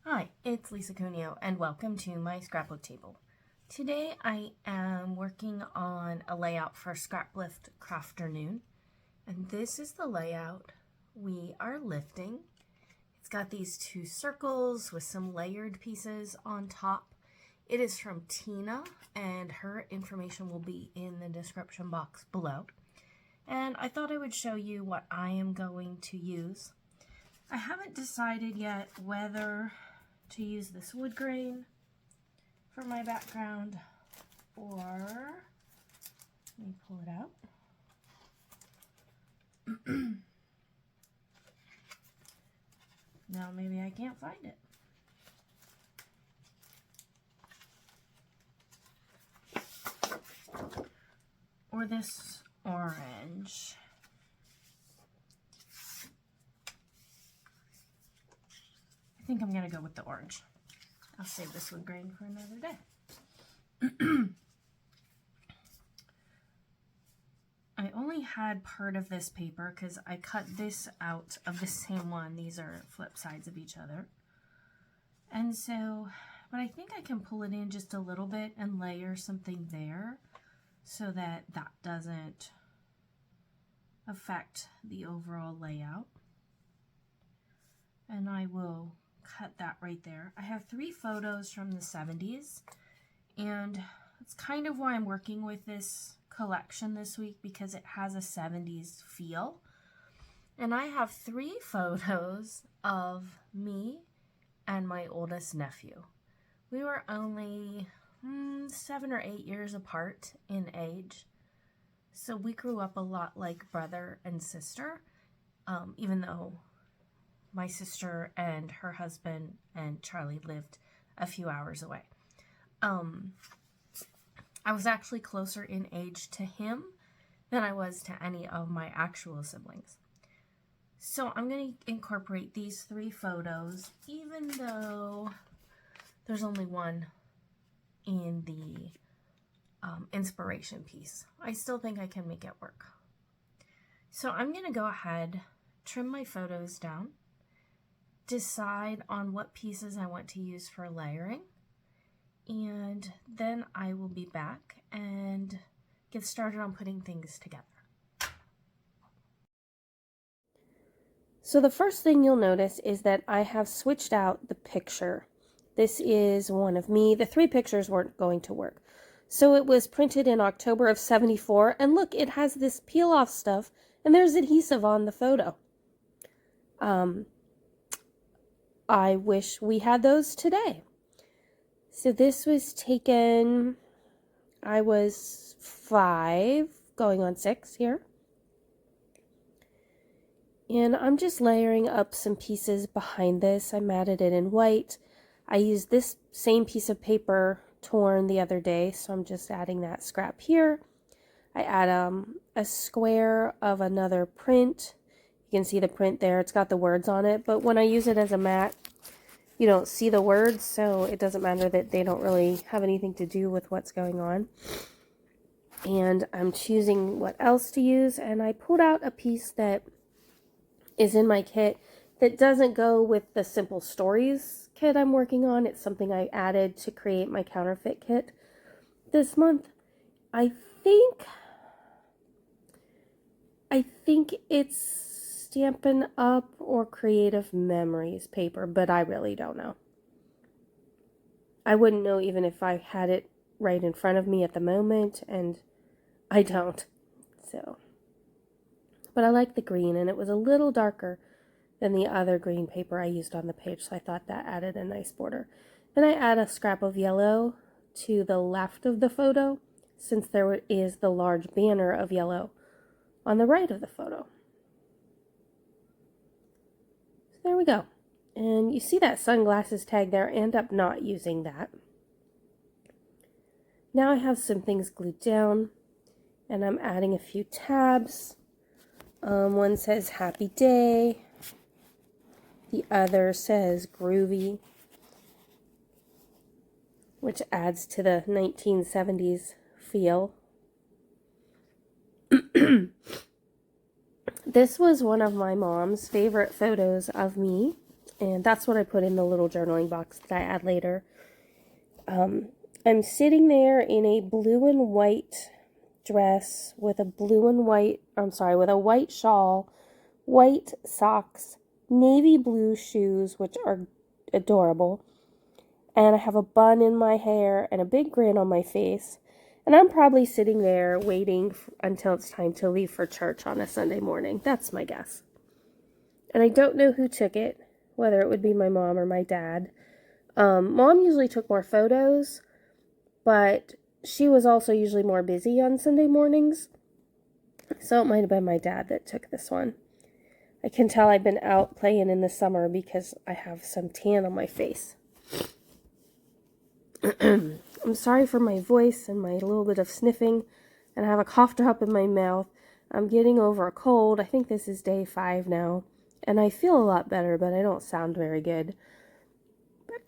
Hi, it's Lisa Cuneo and welcome to my scrapbook table. Today I am working on a layout for Scraplift Crafternoon, and this is the layout we are lifting. It's got these two circles with some layered pieces on top. It is from Tina, and her information will be in the description box below. And I thought I would show you what I am going to use. I haven't decided yet whether to use this wood grain for my background, or let me pull it out. Now maybe I can't find it. Or this orange. I think I'm going to go with the orange. I'll save this wood grain for another day. I only had part of this paper because I cut this out of the same one. These are flip sides of each other. And so, but I think I can pull it in just a little bit and layer something there so that that doesn't affect the overall layout. And I will cut that right there. I have 3 photos from the 70s, and that's kind of why I'm working with this collection this week, because it has a 70s feel. And I have 3 photos of me and my oldest nephew. We were only 7 or 8 years apart in age, so we grew up a lot like brother and sister, even though my sister and her husband and Charlie lived a few hours away. I was actually closer in age to him than I was to any of my actual siblings. So I'm going to incorporate these 3 photos, even though there's only one in the inspiration piece. I still think I can make it work. So I'm going to go ahead, trim my photos down, decide on what pieces I want to use for layering, and then I will be back and get started on putting things together. So the first thing you'll notice is that I have switched out the picture. This is one of me. The 3 pictures weren't going to work. So it was printed in October of '74, and look, it has this peel off stuff, and there's adhesive on the photo. I wish we had those today. So this was taken, I was 5, going on 6 here. And I'm just layering up some pieces behind this. I matted it in white. I used this same piece of paper torn the other day, so I'm just adding that scrap here. I add a square of another print. You can see the print there. It's got the words on it, but when I use it as a mat, you don't see the words, so it doesn't matter that they don't really have anything to do with what's going on. And I'm choosing what else to use, and I pulled out a piece that is in my kit that doesn't go with the Simple Stories kit I'm working on. It's something I added to create my Counterfeit kit this month. I think it's Stampin' Up! Or Creative Memories paper, but I really don't know. I wouldn't know even if I had it right in front of me at the moment, and I don't. So, but I like the green, and it was a little darker than the other green paper I used on the page, so I thought that added a nice border. Then I add a scrap of yellow to the left of the photo, since there is the large banner of yellow on the right of the photo. So there we go. And you see that sunglasses tag there. I end up not using that. Now I have some things glued down, and I'm adding a few tabs. One says Happy Day. The other says Groovy, which adds to the 1970s feel. This was one of my mom's favorite photos of me. And that's what I put in the little journaling box that I add later. I'm sitting there in a blue and white dress with a with a white shawl, white socks, navy blue shoes, which are adorable. And I have a bun in my hair and a big grin on my face. And I'm probably sitting there waiting until it's time to leave for church on a Sunday morning. That's my guess. And I don't know who took it, whether it would be my mom or my dad. Mom usually took more photos, but she was also usually more busy on Sunday mornings. So it might have been my dad that took this one. I can tell I've been out playing in the summer because I have some tan on my face. I'm sorry for my voice and my little bit of sniffing, and I have a cough drop in my mouth. I'm getting over a cold. I think this is day 5 now, and I feel a lot better, but I don't sound very good.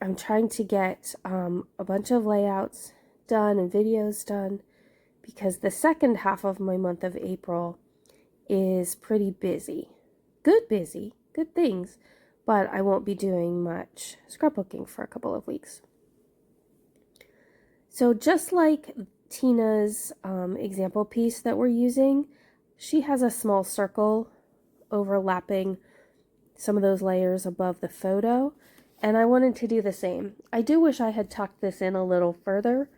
I'm trying to get a bunch of layouts done and videos done because the second half of my month of April is pretty busy. Good busy, good things, but I won't be doing much scrapbooking for a couple of weeks. So just like Tina's example piece that we're using, she has a small circle overlapping some of those layers above the photo, and I wanted to do the same. I do wish I had tucked this in a little further.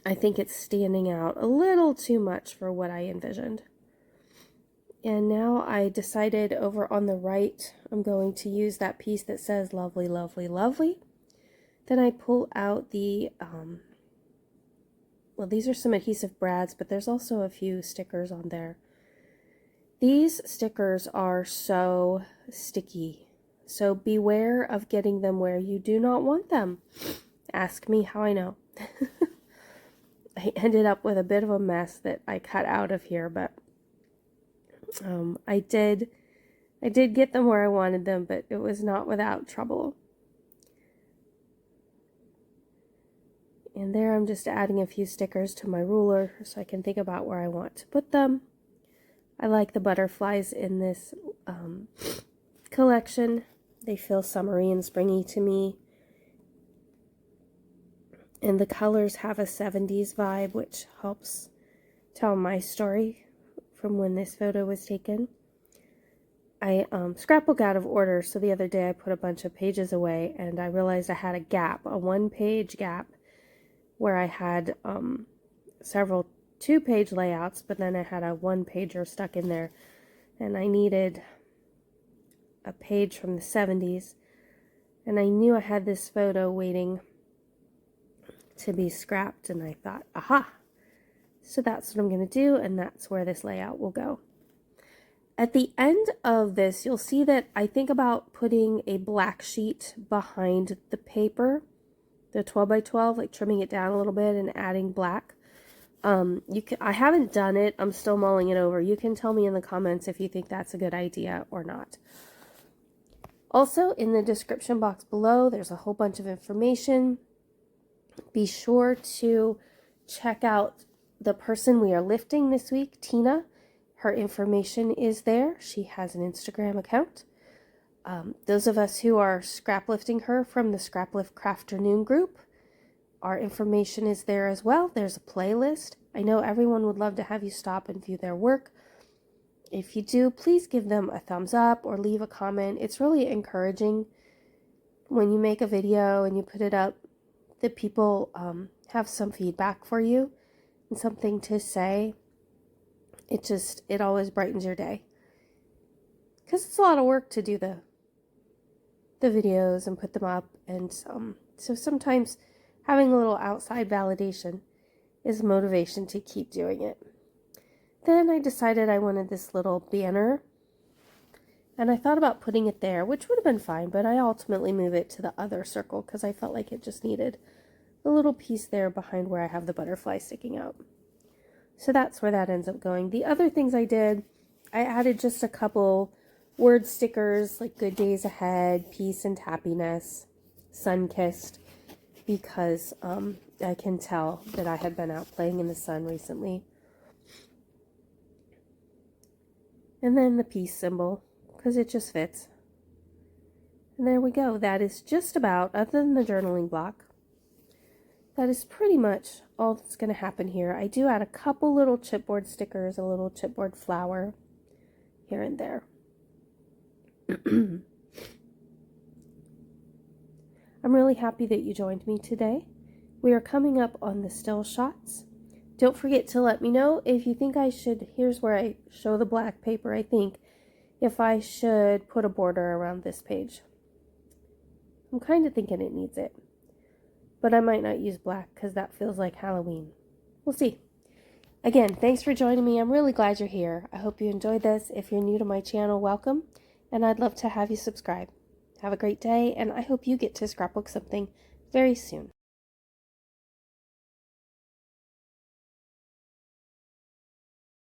I think it's standing out a little too much for what I envisioned. And now I decided over on the right, I'm going to use that piece that says lovely, lovely, lovely. Then I pull out the, well, these are some adhesive brads, but there's also a few stickers on there. These stickers are so sticky, so beware of getting them where you do not want them. Ask me how I know. I ended up with a bit of a mess that I cut out of here, but I did get them where I wanted them, but it was not without trouble. And there I'm just adding a few stickers to my ruler so I can think about where I want to put them. I like the butterflies in this collection. They feel summery and springy to me. And the colors have a 70s vibe, which helps tell my story from when this photo was taken. I scrapbook out of order, so the other day I put a bunch of pages away and I realized I had a gap, a 1-page gap, where I had several 2-page layouts, but then I had a 1-pager stuck in there, and I needed a page from the 70s, and I knew I had this photo waiting to be scrapped, and I thought, aha! So that's what I'm going to do, and that's where this layout will go. At the end of this, you'll see that I think about putting a black sheet behind the paper, the 12 by 12, like trimming it down a little bit and adding black. I haven't done it. I'm still mulling it over. You can tell me in the comments if you think that's a good idea or not. Also, in the description box below, there's a whole bunch of information. Be sure to check out the person we are lifting this week, Tina. Her information is there. She has an Instagram account. Those of us who are scraplifting her from the Scraplift Crafternoon group, our information is there as well. There's a playlist. I know everyone would love to have you stop and view their work. If you do, please give them a thumbs up or leave a comment. It's really encouraging when you make a video and you put it up that people have some feedback for you and something to say. It always brightens your day. Because it's a lot of work to do the videos and put them up, and so sometimes having a little outside validation is motivation to keep doing it. Then I decided I wanted this little banner, and I thought about putting it there, which would have been fine, but I ultimately moved it to the other circle because I felt like it just needed a little piece there behind where I have the butterfly sticking out. So that's where that ends up going. The other things I did, I added just a couple word stickers like good days ahead, peace and happiness, sun-kissed, because I can tell that I had been out playing in the sun recently. And then the peace symbol, because it just fits. And there we go. That is just about, other than the journaling block, that is pretty much all that's going to happen here. I do add a couple little chipboard stickers, a little chipboard flower here and there. I'm really happy that you joined me today. We are coming up on the still shots. Don't forget to let me know if you think I should, here's where I show the black paper, I think, if I should put a border around this page. I'm kind of thinking it needs it. But I might not use black because that feels like Halloween. We'll see. Again, thanks for joining me. I'm really glad you're here. I hope you enjoyed this. If you're new to my channel, welcome. And I'd love to have you subscribe. Have a great day, and I hope you get to scrapbook something very soon.